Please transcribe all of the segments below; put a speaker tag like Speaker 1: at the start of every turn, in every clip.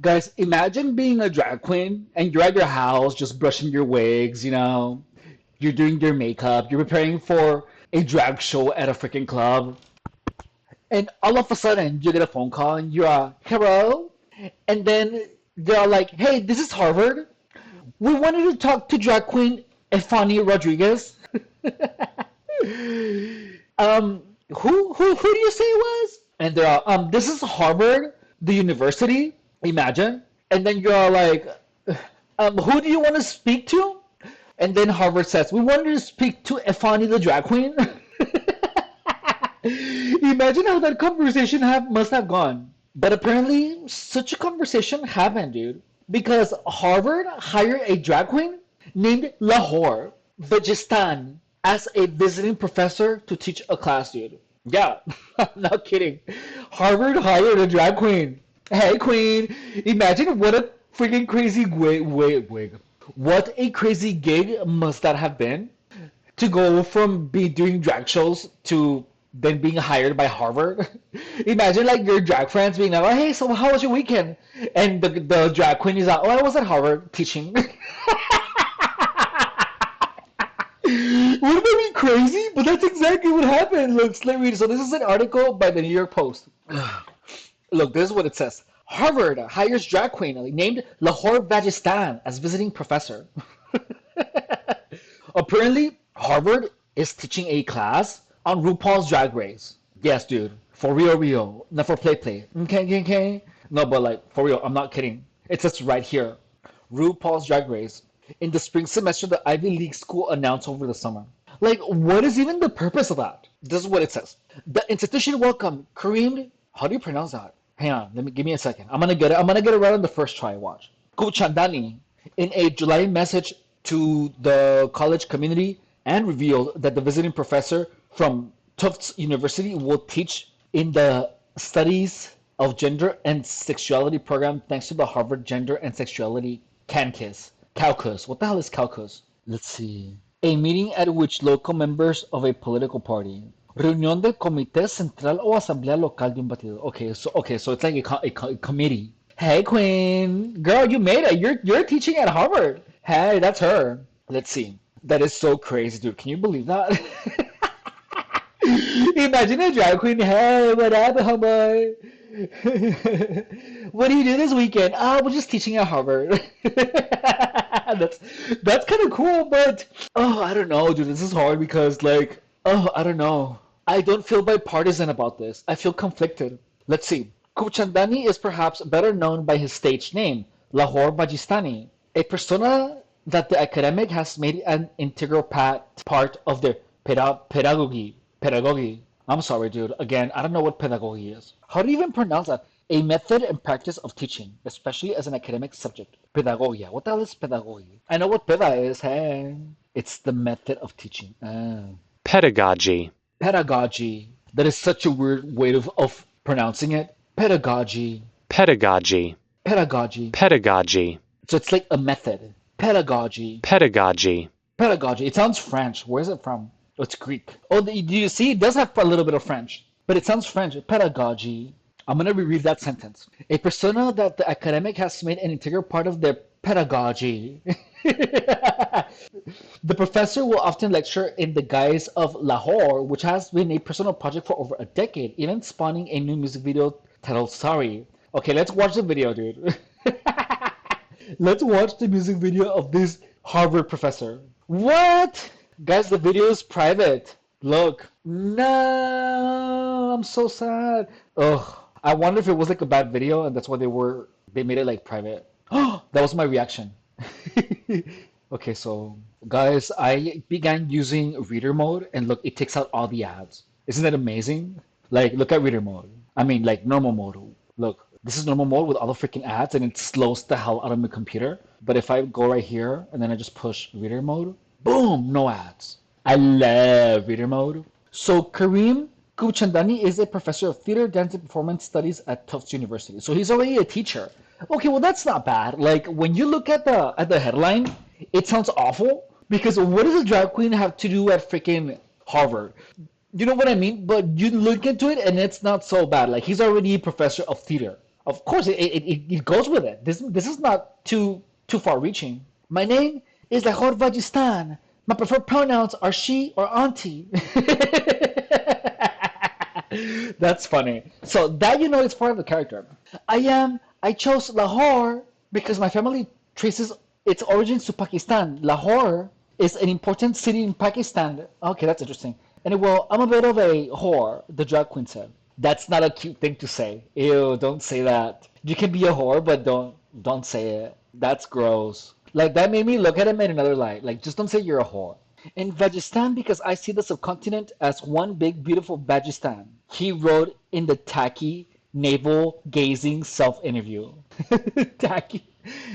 Speaker 1: Guys, imagine being a drag queen and you're at your house just brushing your wigs, you're doing your makeup, you're preparing for a drag show at a freaking club, and all of a sudden you get a phone call and you're hello, and then they're like, hey, this is Harvard. We wanted to talk to drag queen Efani Rodriguez. Who do you say it was? And they're this is Harvard, the university. Imagine. And then you're like, who do you want to speak to? And then Harvard says, we wanted to speak to Efani the drag queen. Imagine how that conversation must have gone. But apparently, such a conversation happened, dude. Because Harvard hired a drag queen named Lahore Vajistan as a visiting professor to teach a class, dude. Yeah, I'm not kidding. Harvard hired a drag queen. Hey, queen. Imagine what a freaking crazy wig. What a crazy gig must that have been to go from doing drag shows to then being hired by Harvard. Imagine like your drag friends being like, oh, hey, so how was your weekend? And the drag queen is like, oh, I was at Harvard teaching. Wouldn't that be crazy? But that's exactly what happened. Look, let me read. So this is an article by the New York Post. Look, this is what it says. Harvard hires drag queen named Lahore Vajistan as visiting professor. Apparently, Harvard is teaching a class on RuPaul's Drag Race. Yes, dude. For real. Not for play. Okay. No, but like, for real, I'm not kidding. It says right here. RuPaul's Drag Race. In the spring semester, the Ivy League school announced over the summer. Like, what is even the purpose of that? This is what it says. The institution welcomed Kareem. How do you pronounce that? Hang on, give me a second. I'm gonna get it right on the first try. Watch. Kuchandani in a July message to the college community and revealed that the visiting professor from Tufts University will teach in the Studies of Gender and Sexuality program thanks to the Harvard Gender and Sexuality Caucus. What the hell is caucus? Let's see. A meeting at which local members of a political party. Reunión del Comité Central o Asamblea Local de un Partido. Okay, so it's like a committee. Hey, Queen. Girl, you made it. You're teaching at Harvard. Hey, that's her. Let's see. That is so crazy, dude. Can you believe that? Imagine a drag queen. Hey, what up, homeboy? What do you do this weekend? We're just teaching at Harvard. That's kind of cool, but I don't know, dude. This is hard because I don't know. I don't feel bipartisan about this. I feel conflicted. Let's see. Kuchandani is perhaps better known by his stage name, Lahore Bajistani, a persona that the academic has made an integral part of their pedagogy. Pedagogy. I'm sorry, dude. Again, I don't know what pedagogy is. How do you even pronounce that? A method and practice of teaching, especially as an academic subject. Pedagogia. What the hell is pedagogy? I know what peda is. Hey, it's the method of teaching.
Speaker 2: Pedagogy.
Speaker 1: Pedagogy. That is such a weird way of pronouncing it. Pedagogy.
Speaker 2: Pedagogy.
Speaker 1: Pedagogy.
Speaker 2: Pedagogy.
Speaker 1: So it's like a method. Pedagogy.
Speaker 2: Pedagogy.
Speaker 1: Pedagogy. It sounds French. Where is it from? Oh, it's Greek. Oh, do you see? It does have a little bit of French, but it sounds French. Pedagogy. I'm going to reread that sentence. A persona that the academic has made an integral part of their pedagogy. The professor will often lecture in the guise of Lahore, which has been a personal project for over a decade, even spawning a new music video titled Sorry. Okay, let's watch the video, dude. Let's watch the music video of this Harvard professor. What? Guys, the video is private. Look. No, I'm so sad. Ugh. I wonder if it was like a bad video and that's why they made it like private. Oh, that was my reaction. Okay, so guys, I began using reader mode and look, it takes out all the ads. Isn't that amazing? Like, look at reader mode. I mean, like normal mode. Look, this is normal mode with all the freaking ads and it slows the hell out of my computer. But if I go right here and then I just push reader mode, boom, no ads. I love reader mode. So Kareem Kuchandani is a professor of theater, dance, and performance studies at Tufts University. So he's already a teacher. Okay, well that's not bad. Like when you look at the headline, it sounds awful because what does a drag queen have to do at freaking Harvard? You know what I mean? But you look into it and it's not so bad. Like he's already a professor of theater. Of course, it goes with it. This is not too far reaching. My name is Lahor Vajistan. My preferred pronouns are she or auntie. That's funny. So that is part of the character. I chose Lahore because my family traces its origins to Pakistan. Lahore is an important city in Pakistan. Okay, that's interesting. And well, I'm a bit of a whore, the drag queen said. That's not a cute thing to say. Ew, don't say that. You can be a whore, but don't say it. That's gross. Like that made me look at him in another light. Like just don't say you're a whore. In Vajistan because I see the subcontinent as one big beautiful Vajistan. He wrote in the tacky navel gazing self interview. Tacky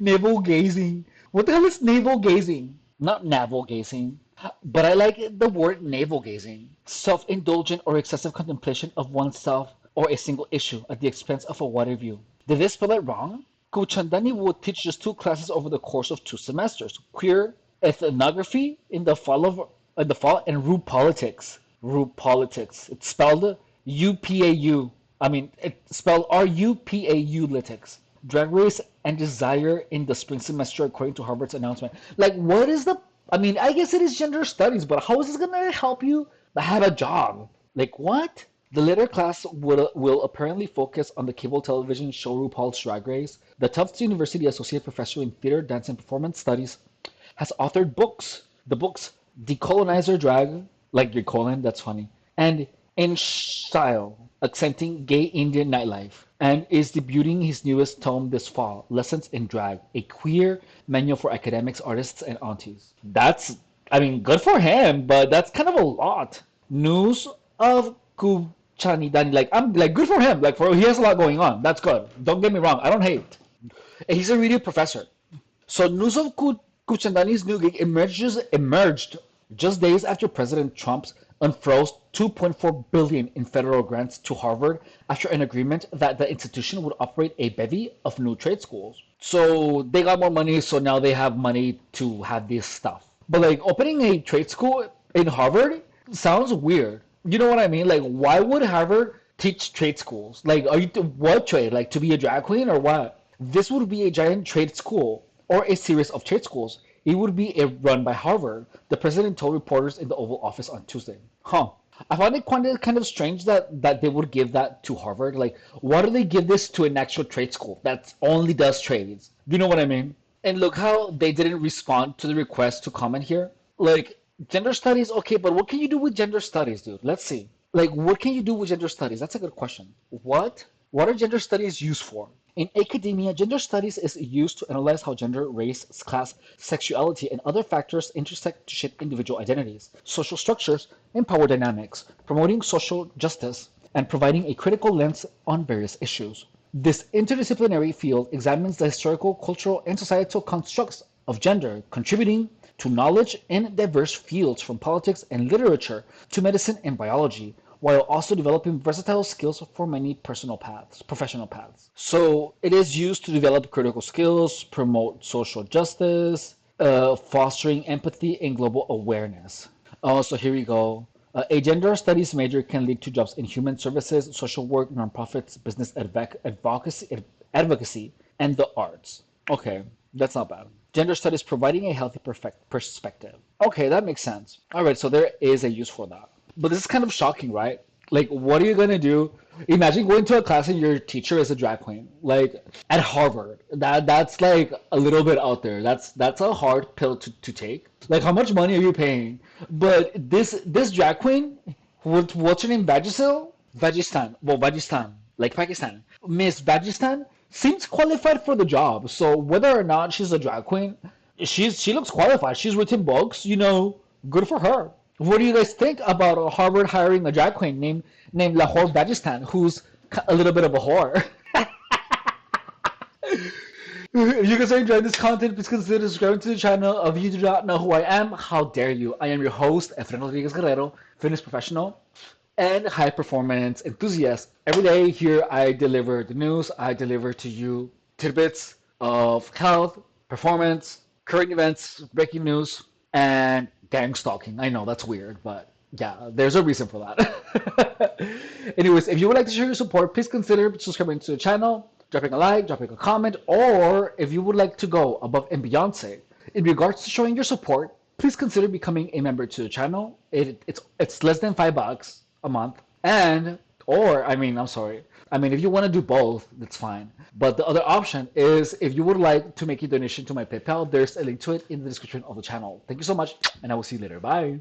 Speaker 1: navel gazing. What the hell is navel gazing? Not navel gazing. But I like the word navel gazing. Self indulgent or excessive contemplation of oneself or a single issue at the expense of a wider view. Did they spell it wrong? Kuchandani would teach just two classes over the course of 2 semesters: queer ethnography in the fall and Rue politics. Rue politics. It's spelled UPAU. I mean, it's spelled RUPAU lytics. Drag race and desire in the spring semester, according to Harvard's announcement. Like, what is the? I mean, I guess it is gender studies, but how is this gonna help you have a job? Like, what? The later class will apparently focus on the cable television show RuPaul's Drag Race. The Tufts University Associate Professor in Theater, Dance, and Performance Studies has authored books. The books Decolonizer Drag, like your colon, that's funny, and In Style, Accenting Gay Indian Nightlife, and is debuting his newest tome this fall, Lessons in Drag, a queer manual for academics, artists, and aunties. That's, I mean, good for him, but that's kind of a lot. News of Kuchanidani, like, I'm like, good for him. Like, for he has a lot going on. That's good. Don't get me wrong. I don't hate. And he's a radio professor. So news of Kuchandani's new gig emerged just days after President Trump's unfroze 2.4 billion in federal grants to Harvard after an agreement that the institution would operate a bevy of new trade schools. So they got more money, so now they have money to have this stuff. But like opening a trade school in Harvard sounds weird. You know what I mean? Like why would Harvard teach trade schools? Like are you what trade? Like to be a drag queen or what? This would be a giant trade school or a series of trade schools. It would be run by Harvard, the president told reporters in the Oval Office on Tuesday. Huh. I find it kind of strange that they would give that to Harvard. Like, why do they give this to an actual trade school that only does trades? You know what I mean? And look how they didn't respond to the request to comment here. Like, gender studies, okay, but what can you do with gender studies, dude? Let's see. Like, what can you do with gender studies? That's a good question. What are gender studies used for? In academia, gender studies is used to analyze how gender, race, class, sexuality, and other factors intersect to shape individual identities, social structures, and power dynamics, promoting social justice and providing a critical lens on various issues. This interdisciplinary field examines the historical, cultural, and societal constructs of gender, contributing to knowledge in diverse fields from politics and literature to medicine and biology, while also developing versatile skills for many professional paths. So it is used to develop critical skills, promote social justice, fostering empathy and global awareness. So here we go. A gender studies major can lead to jobs in human services, social work, nonprofits, business advocacy, and the arts. Okay, that's not bad. Gender studies providing a healthy perspective. Okay, that makes sense. All right, so there is a use for that. But this is kind of shocking, right? Like, what are you gonna do? Imagine going to a class and your teacher is a drag queen, like at Harvard. That's like a little bit out there. That's a hard pill to take. Like, how much money are you paying? But this drag queen, what's her name? Vajistan. Well, Vajistan, like Pakistan. Miss Vajistan seems qualified for the job. So whether or not she's a drag queen, she looks qualified. She's written books. Good for her. What do you guys think about Harvard hiring a drag queen named Lahore Bajistan, who's a little bit of a whore? If you guys are enjoying this content, please consider subscribing to the channel. If you do not know who I am, how dare you? I am your host, Efren Rodriguez Guerrero, fitness professional and high performance enthusiast. Every day here I deliver the news. I deliver to you tidbits of health, performance, current events, breaking news, and gang stalking. I know that's weird, but yeah, there's a reason for that. Anyways, if you would like to show your support, please consider subscribing to the channel. dropping a like, dropping a comment, or if you would like to go above and beyond, say, in regards to showing your support, please consider becoming a member to the channel. It's less than $5 a month, and or I mean, I'm sorry. I mean, if you want to do both, that's fine. But the other option is if you would like to make a donation to my PayPal, there's a link to it in the description of the channel. Thank you so much, and I will see you later. Bye.